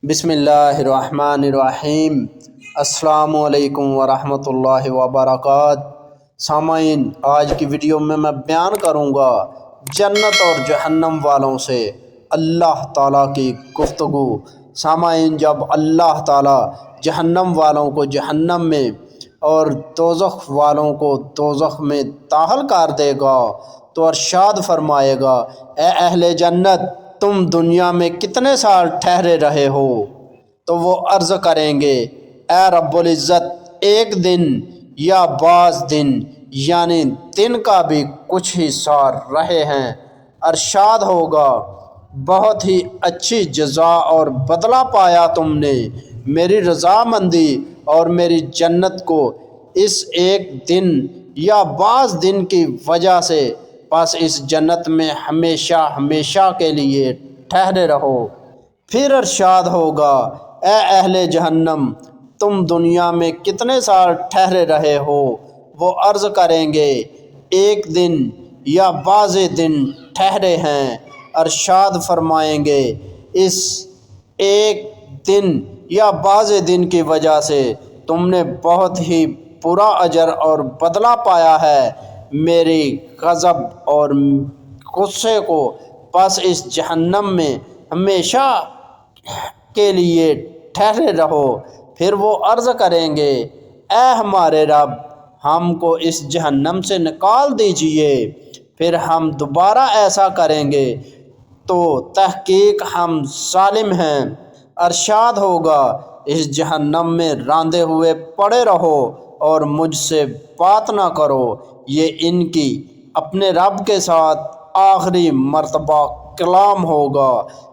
بسم اللہ الرحمن الرحیم۔ السلام علیکم ورحمۃ اللہ وبرکاتہ۔ سامعین، آج کی ویڈیو میں بیان کروں گا جنت اور جہنم والوں سے اللہ تعالیٰ کی گفتگو۔ سامعین، جب اللہ تعالیٰ جہنم والوں کو جہنم میں اور دوزخ والوں کو دوزخ میں داخل کر دے گا تو ارشاد فرمائے گا، اے اہل جنت، تم دنیا میں کتنے سال ٹھہرے رہے ہو؟ تو وہ عرض کریں گے، اے رب العزت، ایک دن یا بعض دن، یعنی دن کا بھی کچھ ہی سال رہے ہیں۔ ارشاد ہوگا، بہت ہی اچھی جزا اور بدلہ پایا تم نے میری رضامندی اور میری جنت کو اس ایک دن یا بعض دن کی وجہ سے، بس اس جنت میں ہمیشہ ہمیشہ کے لیے ٹھہرے رہو۔ پھر ارشاد ہوگا، اے اہل جہنم، تم دنیا میں کتنے سال ٹھہرے رہے ہو؟ وہ عرض کریں گے، ایک دن یا بعض دن ٹھہرے ہیں۔ ارشاد فرمائیں گے، اس ایک دن یا بعض دن کی وجہ سے تم نے بہت ہی برا اجر اور بدلہ پایا ہے میری غضب اور غصے کو، بس اس جہنم میں ہمیشہ کے لیے ٹھہرے رہو۔ پھر وہ عرض کریں گے، اے ہمارے رب، ہم کو اس جہنم سے نکال دیجئے۔ پھر ہم دوبارہ ایسا کریں گے تو تحقیق ہم ظالم ہیں۔ ارشاد ہوگا، اس جہنم میں راندے ہوئے پڑے رہو اور مجھ سے بات نہ کرو۔ یہ ان کی اپنے رب کے ساتھ آخری مرتبہ کلام ہوگا۔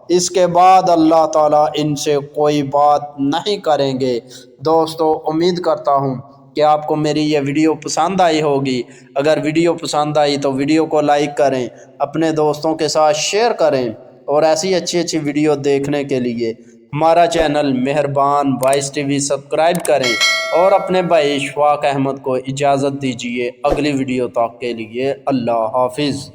اس کے بعد اللہ تعالیٰ ان سے کوئی بات نہیں کریں گے۔ دوستو، امید کرتا ہوں کہ آپ کو میری یہ ویڈیو پسند آئی ہوگی۔ اگر ویڈیو پسند آئی تو ویڈیو کو لائک کریں، اپنے دوستوں کے ساتھ شیئر کریں، اور ایسی اچھی ویڈیو دیکھنے کے لیے ہمارا چینل مہربان وائس ٹی وی سبسکرائب کریں، اور اپنے بھائی اشفاق احمد کو اجازت دیجیے اگلی ویڈیو تک کے لیے۔ اللہ حافظ۔